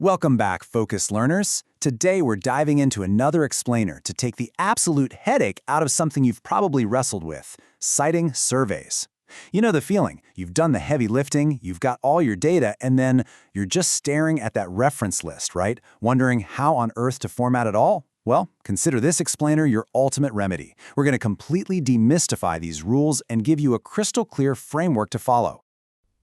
Welcome back, focused learners. Today we're diving into another explainer to take the absolute headache out of something you've probably wrestled with, citing surveys. You know the feeling. You've done the heavy lifting, you've got all your data, and then you're just staring at that reference list, right? Wondering how on earth to format it all? Well, consider this explainer your ultimate remedy. We're going to completely demystify these rules and give you a crystal clear framework to follow.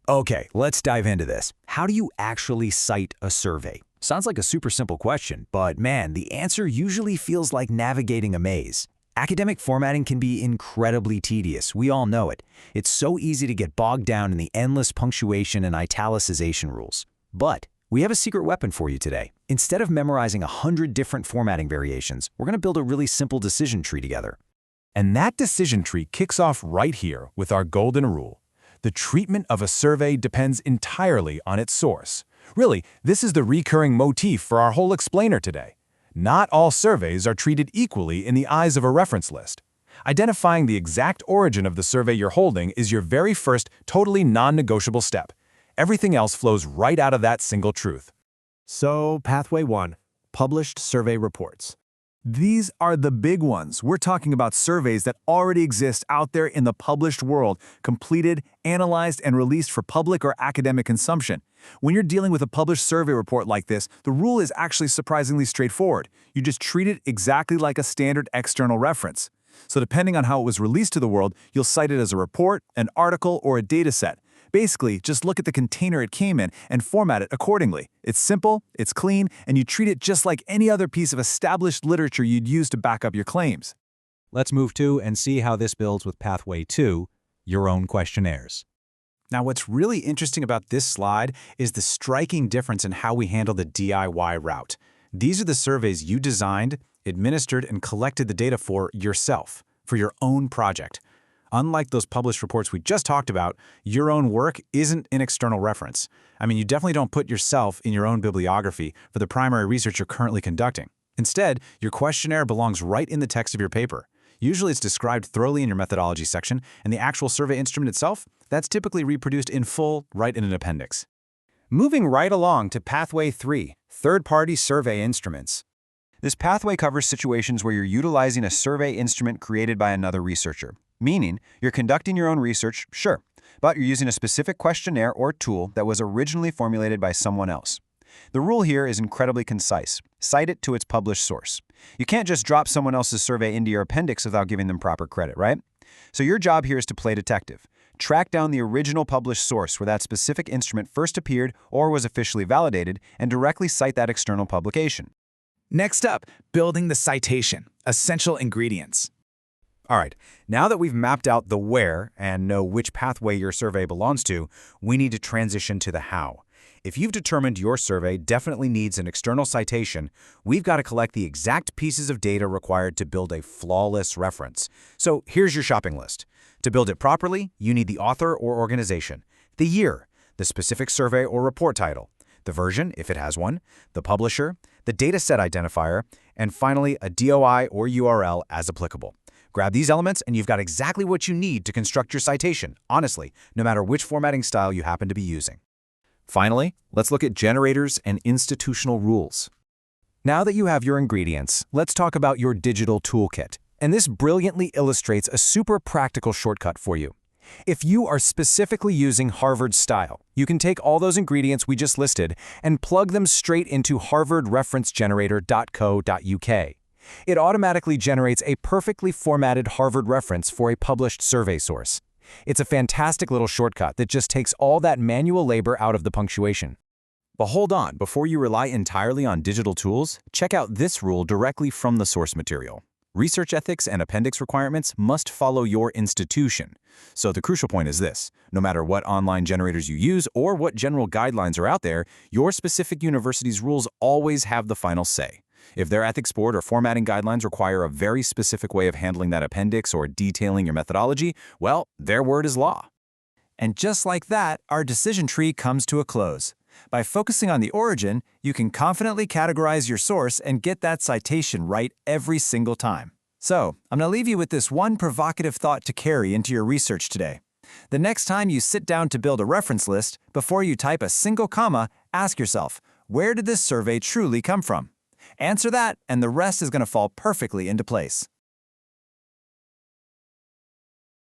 Okay, let's dive into this. How do you actually cite a survey? Sounds like a super simple question, but man, the answer usually feels like navigating a maze. Academic formatting can be incredibly tedious, we all know it. It's so easy to get bogged down in the endless punctuation and italicization rules. But we have a secret weapon for you today. Instead of memorizing 100 different formatting variations, we're going to build a really simple decision tree together. And that decision tree kicks off right here with our golden rule. The treatment of a survey depends entirely on its source. Really, this is the recurring motif for our whole explainer today. Not all surveys are treated equally in the eyes of a reference list. Identifying the exact origin of the survey you're holding is your very first, totally non-negotiable step. Everything else flows right out of that single truth. So, Pathway 1, published survey reports. These are the big ones. We're talking about surveys that already exist out there in the published world, completed, analyzed, and released for public or academic consumption. When you're dealing with a published survey report like this, the rule is actually surprisingly straightforward. You just treat it exactly like a standard external reference. So depending on how it was released to the world, you'll cite it as a report, an article, or a data set. Basically, just look at the container it came in and format it accordingly. It's simple, it's clean, and you treat it just like any other piece of established literature you'd use to back up your claims. Let's move to and see how this builds with Pathway 2, your own questionnaires. Now, what's really interesting about this slide is the striking difference in how we handle the DIY route. These are the surveys you designed, administered, and collected the data for yourself, for your own project. Unlike those published reports we just talked about, your own work isn't an external reference. I mean, you definitely don't put yourself in your own bibliography for the primary research you're currently conducting. Instead, your questionnaire belongs right in the text of your paper. Usually it's described thoroughly in your methodology section, and the actual survey instrument itself, that's typically reproduced in full right in an appendix. Moving right along to Pathway 3, third-party survey instruments. This pathway covers situations where you're utilizing a survey instrument created by another researcher. Meaning, you're conducting your own research, sure, but you're using a specific questionnaire or tool that was originally formulated by someone else. The rule here is incredibly concise. Cite it to its published source. You can't just drop someone else's survey into your appendix without giving them proper credit, right? So your job here is to play detective. Track down the original published source where that specific instrument first appeared or was officially validated and directly cite that external publication. Next up, building the citation, essential ingredients. All right, now that we've mapped out the where and know which pathway your survey belongs to, we need to transition to the how. If you've determined your survey definitely needs an external citation, we've got to collect the exact pieces of data required to build a flawless reference. So here's your shopping list. To build it properly, you need the author or organization, the year, the specific survey or report title, the version, if it has one, the publisher, the dataset identifier, and finally a DOI or URL as applicable. Grab these elements and you've got exactly what you need to construct your citation, honestly, no matter which formatting style you happen to be using. Finally, let's look at generators and institutional rules. Now that you have your ingredients, let's talk about your digital toolkit. And this brilliantly illustrates a super practical shortcut for you. If you are specifically using Harvard style, you can take all those ingredients we just listed and plug them straight into harvardreferencegenerator.co.uk. It automatically generates a perfectly formatted Harvard reference for a published survey source. It's a fantastic little shortcut that just takes all that manual labor out of the punctuation. But hold on, before you rely entirely on digital tools, check out this rule directly from the source material. Research ethics and appendix requirements must follow your institution. So the crucial point is this: no matter what online generators you use or what general guidelines are out there, your specific university's rules always have the final say. If their ethics board or formatting guidelines require a very specific way of handling that appendix or detailing your methodology, well, their word is law. And just like that, our decision tree comes to a close. By focusing on the origin, you can confidently categorize your source and get that citation right every single time. So, I'm going to leave you with this one provocative thought to carry into your research today. The next time you sit down to build a reference list, before you type a single comma, ask yourself, Where did this survey truly come from? Answer that, and the rest is going to fall perfectly into place.